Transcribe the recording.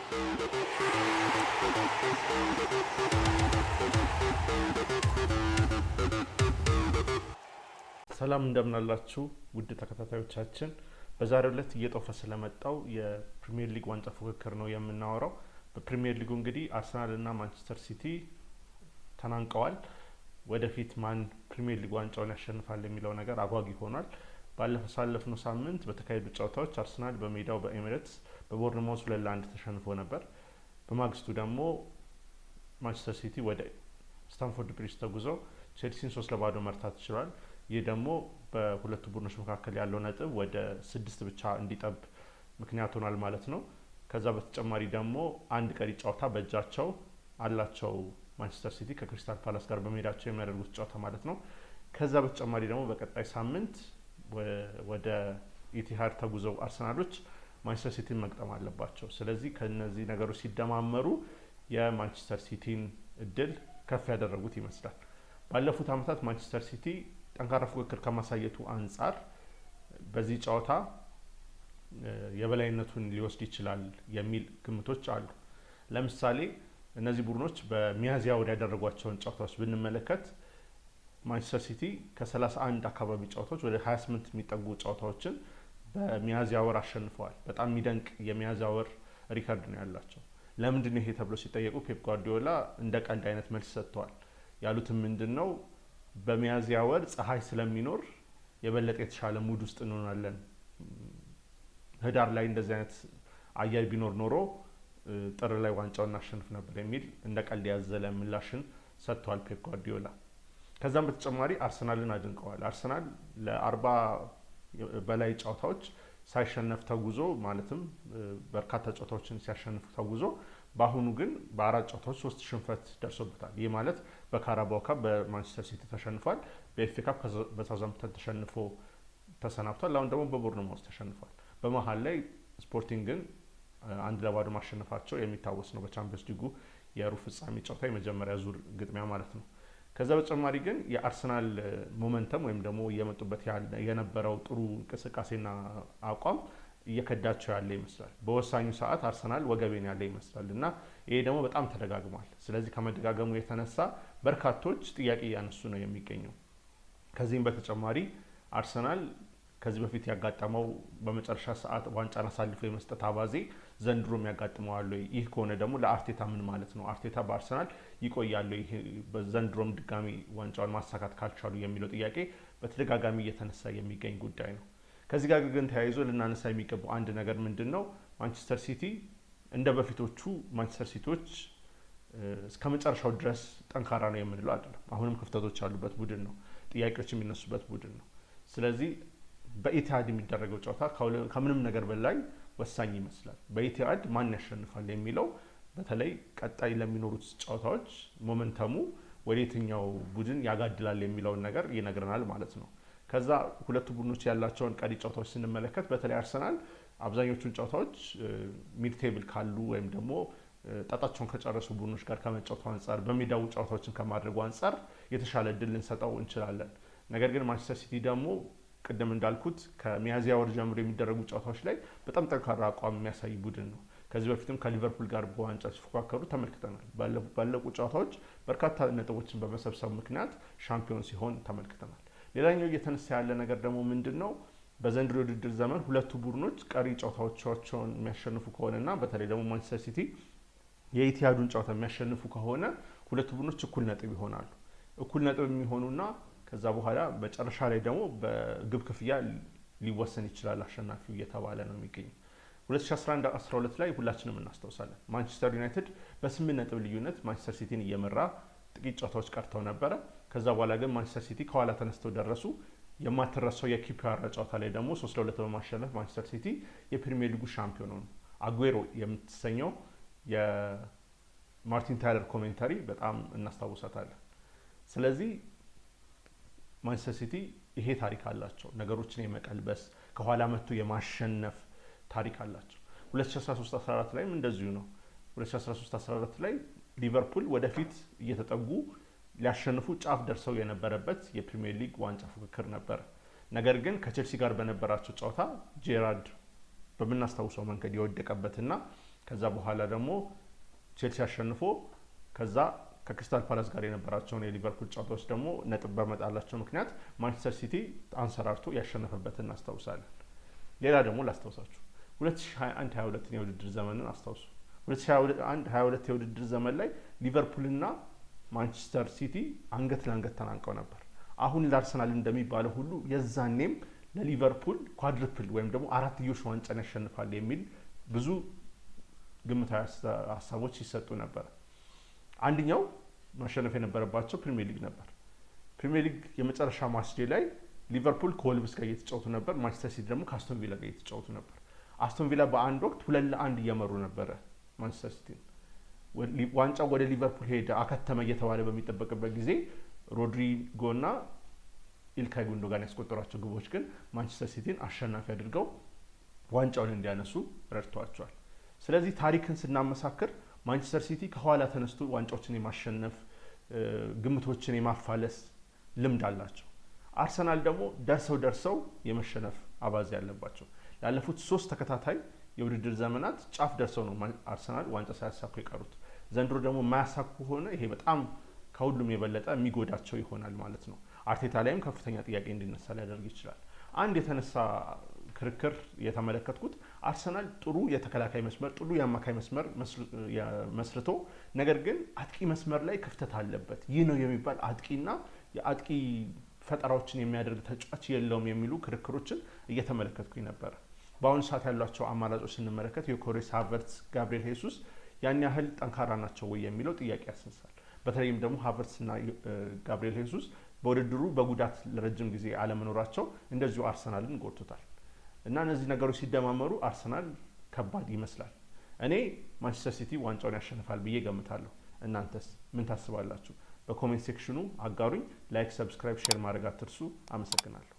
ሰላም እንደምናላችሁ ውድ ተከታታዮቻችን፣ በዛሬው ዕለት እየጦፈ ስለመጣው የፕሪሚየር ሊግ ዋንጫ ፉክክር ነው የምናወራው። በፕሪሚየር ሊጉ እንግዲህ አርሰናል እና ማንቸስተር ሲቲ ተናንቀዋል። ወደፊት ማን ፕሪሚየር ሊግ ዋንጫውን ያሸንፋል የሚለው ነገር አጓጊ ሆኗል። ባለፈው ሳምንት በተካሄዱ ጨዋታዎች አርሰናል በሜዳው በኤሚሬትስ በቦርንማውዝ 2-1 ተሸንፎ ነበር። በማግስቱ ደግሞ ማንቸስተር ሲቲ ወደ ስታንፎርድ ብሪጅ ተጉዞ ቼልሲን 3-0 መርታት ችሏል። ይህ ደግሞ በሁለቱ ቡድኖች መካከል ያለው ነጥብ ወደ 6 ብቻ እንዲጠብ ምክንያት ሆኗል ማለት ነው። ከዛ በተጨማሪ ደግሞ አንድ ቀሪ ጨዋታ በእጃቸው አላቸው ማንቸስተር ሲቲ ከክሪስታል ፓላስ ጋር በሜዳቸው የሚያደርጉት ጨዋታ ማለት ነው። ከዛ በተጨማሪ ደግሞ በቀጣይ ሳምንት ወደ ኢቲሃድ ተጉዘው አርሰናሎች ማንቸስተር ሲቲን መግጠም አለባቸው። ስለዚህ ከነዚህ ነገሮች ሲደማመሩ የማንቸስተር ሲቲን እድል ከፍ ያደረጉት ይመስላል። ባለፉት ዓመታት ማንቸስተር ሲቲ ጠንካራ ፉክክር ከማሳየቱ አንጻር በዚህ ጨዋታ የበላይነቱን ሊወስድ ይችላል የሚል ግምቶች አሉ። ለምሳሌ እነዚህ ቡድኖች በሚያዝያ ወር ያደረጓቸውን ጨዋታዎች ብንመለከት ማንቸስተር ሲቲ ከ31 አካባቢ ጨዋታዎች ወደ 28 የሚጠጉ ጨዋታዎችን በሚያዝያ ወር አሸንፈዋል። በጣም የሚደንቅ የሚያዝያ ወር ሪከርድ ነው ያላቸው። ለምንድን ነው ይሄ ተብሎ ሲጠየቁ ፔፕ ጓርዲዮላ እንደ ቀልድ አይነት መልስ ሰጥተዋል። ያሉትም ምንድን ነው፣ በሚያዝያ ወር ፀሐይ ስለሚኖር የበለጠ የተሻለ ሙድ ውስጥ እንሆናለን። ህዳር ላይ እንደዚህ አይነት አየር ቢኖር ኖሮ ጥር ላይ ዋንጫውን እናሸንፍ ነበር የሚል እንደ ቀልድ ያዘለ ምላሽን ሰጥተዋል ፔፕ ጓርዲዮላ። ከዛም በተጨማሪ አርሰናልን አድንቀዋል። አርሰናል ለ40 በላይ ጨዋታዎች ሳይሸነፍ ተጉዞ ማለትም በርካታ ጨዋታዎችን ሲያሸንፍ ተጉዞ በአሁኑ ግን በ4 ጨዋታዎች 3 ሽንፈት ደርሶበታል። ይህ ማለት በካራባኦ ካፕ በማንቸስተር ሲቲ ተሸንፏል፣ በኤፍኤ ካፕ በሳውዛምፕተን ተሸንፎ ተሰናብቷል፣ አሁን ደግሞ በቦርንማውዝ ተሸንፏል። በመሀል ላይ ስፖርቲንግን 1-0 ማሸነፋቸው የሚታወስ ነው፣ በቻምፒየንስ ሊጉ የሩብ ፍጻሜ ጨዋታ የመጀመሪያ ዙር ግጥሚያ ማለት ነው። ከዛ በተጨማሪ ግን የአርሰናል ሞመንተም ወይም ደግሞ እየመጡበት የነበረው ጥሩ እንቅስቃሴና አቋም እየከዳቸው ያለ ይመስላል። በወሳኙ ሰዓት አርሰናል ወገቤን ያለ ይመስላል እና ይሄ ደግሞ በጣም ተደጋግሟል። ስለዚህ ከመደጋገሙ የተነሳ በርካቶች ጥያቄ እያነሱ ነው የሚገኘው። ከዚህም በተጨማሪ አርሰናል ከዚህ በፊት ያጋጠመው በመጨረሻ ሰዓት ዋንጫን አሳልፎ የመስጠት አባዜ ዘንድሮም ያጋጥመዋል። ይህ ከሆነ ደግሞ ለአርቴታ ምን ማለት ነው? አርቴታ በአርሰናል ይቆያሉ ዘንድሮም ድጋሚ ዋንጫውን ማሳካት ካልቻሉ የሚለው ጥያቄ በተደጋጋሚ እየተነሳ የሚገኝ ጉዳይ ነው። ከዚህ ጋር ግን ተያይዞ ልናነሳ የሚገባው አንድ ነገር ምንድን ነው? ማንቸስተር ሲቲ እንደ በፊቶቹ ማንቸስተር ሲቲዎች እስከ መጨረሻው ድረስ ጠንካራ ነው የምንለው አይደለም። አሁንም ክፍተቶች ያሉበት ቡድን ነው፣ ጥያቄዎች የሚነሱበት ቡድን ነው። ስለዚህ በኢቲሃድ የሚደረገው ጨዋታ ከምንም ነገር በላይ ወሳኝ ይመስላል። በኢቲሃድ ማን ያሸንፋል የሚለው በተለይ ቀጣይ ለሚኖሩት ጨዋታዎች ሞመንተሙ ወደ የትኛው ቡድን ያጋድላል የሚለውን ነገር ይነግረናል ማለት ነው። ከዛ ሁለቱ ቡድኖች ያላቸውን ቀሪ ጨዋታዎች ስንመለከት በተለይ አርሰናል አብዛኞቹን ጨዋታዎች ሚድ ቴብል ካሉ ወይም ደግሞ ጣጣቸውን ከጨረሱ ቡድኖች ጋር ከመጫወቱ አንጻር በሜዳው ጨዋታዎችን ከማድረጉ አንጻር የተሻለ እድል ልንሰጠው እንችላለን። ነገር ግን ማንቸስተር ሲቲ ደግሞ ቅድም እንዳልኩት ከሚያዝያ ወር ጀምሮ የሚደረጉ ጨዋታዎች ላይ በጣም ጠንካራ አቋም የሚያሳይ ቡድን ነው። ከዚህ በፊትም ከሊቨርፑል ጋር በዋንጫ ሲፎካከሩ ተመልክተናል። ባለቁ ጨዋታዎች በርካታ ነጥቦችን በመሰብሰብ ምክንያት ሻምፒዮን ሲሆን ተመልክተናል። ሌላኛው እየተነሳ ያለ ነገር ደግሞ ምንድን ነው? በዘንድሮ የውድድር ዘመን ሁለቱ ቡድኖች ቀሪ ጨዋታዎቻቸውን የሚያሸንፉ ከሆነና በተለይ ደግሞ ማንቸስተር ሲቲ የኢቲሃዱን ጨዋታ የሚያሸንፉ ከሆነ ሁለቱ ቡድኖች እኩል ነጥብ ይሆናሉ። እኩል ነጥብ የሚሆኑና ከዛ በኋላ መጨረሻ ላይ ደግሞ በግብ ክፍያ ሊወሰን ይችላል አሸናፊው እየተባለ ነው የሚገኘው። 2011-12 ላይ ሁላችንም እናስታውሳለን። ማንቸስተር ዩናይትድ በ8 ነጥብ ልዩነት ማንቸስተር ሲቲን እየመራ ጥቂት ጨዋታዎች ቀርተው ነበረ። ከዛ በኋላ ግን ማንቸስተር ሲቲ ከኋላ ተነስተው ደረሱ። የማትረሳው የኪፒአር ጨዋታ ላይ ደግሞ 3-2 በማሸነፍ ማንቸስተር ሲቲ የፕሪሚየር ሊጉ ሻምፒዮን ሆኑ። አጉዌሮ የምትሰኘው የማርቲን ታይለር ኮሜንታሪ በጣም እናስታውሳታለን። ስለዚህ ማንቸስተር ሲቲ ይሄ ታሪክ አላቸው። ነገሮችን የመቀልበስ ከኋላ መጥቶ የማሸነፍ ታሪክ አላቸው። 2013-14 ላይም እንደዚሁ ነው። 2013-14 ላይ ሊቨርፑል ወደፊት እየተጠጉ ሊያሸንፉ ጫፍ ደርሰው የነበረበት የፕሪሚየር ሊግ ዋንጫ ፉክክር ነበር። ነገር ግን ከቼልሲ ጋር በነበራቸው ጨዋታ ጄራርድ በምናስታውሰው መንገድ የወደቀበትና ከዛ በኋላ ደግሞ ቼልሲ አሸንፎ ከዛ ከክሪስታል ፓላስ ጋር የነበራቸውን የሊቨርፑል ጨዋታዎች ደግሞ ነጥብ በመጣላቸው ምክንያት ማንቸስተር ሲቲ አንሰራርቶ ያሸነፈበትን እናስታውሳለን። ሌላ ደግሞ ላስታውሳችሁ 2021-22 የውድድር ዘመንን አስታውሱ። 2021-22 የውድድር ዘመን ላይ ሊቨርፑልና ማንቸስተር ሲቲ አንገት ለአንገት ተናንቀው ነበር። አሁን ለአርሰናል እንደሚባለው ሁሉ የዛኔም ለሊቨርፑል ኳድሪፕል ወይም ደግሞ አራትዮሽ ዋንጫን ያሸንፋል የሚል ብዙ ግምታዊ ሀሳቦች ሲሰጡ ነበር። አንደኛው ማሸነፍ የነበረባቸው ፕሪሚየር ሊግ ነበር። ፕሪሚየር ሊግ የመጨረሻ ማችዴ ላይ ሊቨርፑል ከወልቭስ ጋር እየተጫወቱ ነበር። ማንቸስተር ሲቲ ደግሞ ከአስቶን ቪላ ጋር እየተጫወቱ ነበር። አስቶን ቪላ በአንድ ወቅት 2-1 እየመሩ ነበረ ማንቸስተር ሲቲ። ዋንጫው ወደ ሊቨርፑል ሄደ አከተመ እየተባለ በሚጠበቅበት ጊዜ ሮድሪጎና ኢልካይ ጉንዶጋን ያስቆጠሯቸው ግቦች ግን ማንቸስተር ሲቲን አሸናፊ አድርገው ዋንጫውን እንዲያነሱ ረድተዋቸዋል። ስለዚህ ታሪክን ስናመሳክር ማንቸስተር ሲቲ ከኋላ ተነስቶ ዋንጫዎችን የማሸነፍ ግምቶችን የማፋለስ ልምድ አላቸው። አርሰናል ደግሞ ደርሰው የመሸነፍ አባዜ ያለባቸው። ላለፉት 3 ተከታታይ የውድድር ዘመናት ጫፍ ደርሰው ነው አርሰናል ዋንጫ ሳያሳኩ የቀሩት። ዘንድሮ ደግሞ የማያሳኩ ሆነ ይሄ በጣም ከሁሉም የበለጠ የሚጎዳቸው ይሆናል ማለት ነው። አርቴታ ላይም ከፍተኛ ጥያቄ እንዲነሳ ሊያደርግ ይችላል። አንድ የተነሳ ክርክር የተመለከትኩት አርሰናል ጥሩ የተከላካይ መስመር ጥሩ የአማካይ መስመር መስርቶ ነገር ግን አጥቂ መስመር ላይ ክፍተት አለበት፣ ይህ ነው የሚባል አጥቂና የአጥቂ ፈጠራዎችን የሚያደርግ ተጫዋች የለውም የሚሉ ክርክሮችን እየተመለከትኩኝ ነበር። በአሁኑ ሰዓት ያሏቸው አማራጮች ስንመለከት ዮኬሬስ፣ ሃቨርትስ፣ ጋብሪኤል ሄሱስ ያን ያህል ጠንካራ ናቸው ወይ የሚለው ጥያቄ ያስነሳል። በተለይም ደግሞ ሃቨርትስ እና ጋብሪኤል ሄሱስ በውድድሩ በጉዳት ለረጅም ጊዜ አለመኖራቸው እንደዚሁ አርሰናልን ጎድቶታል እና እነዚህ ነገሮች ሲደማመሩ አርሰናል ከባድ ይመስላል። እኔ ማንቸስተር ሲቲ ዋንጫውን ያሸንፋል ብዬ ገምታለሁ። እናንተስ ምን ታስባላችሁ? በኮሜንት ሴክሽኑ አጋሩኝ። ላይክ፣ ሰብስክራይብ፣ ሼር ማድረግ አትርሱ። አመሰግናለሁ።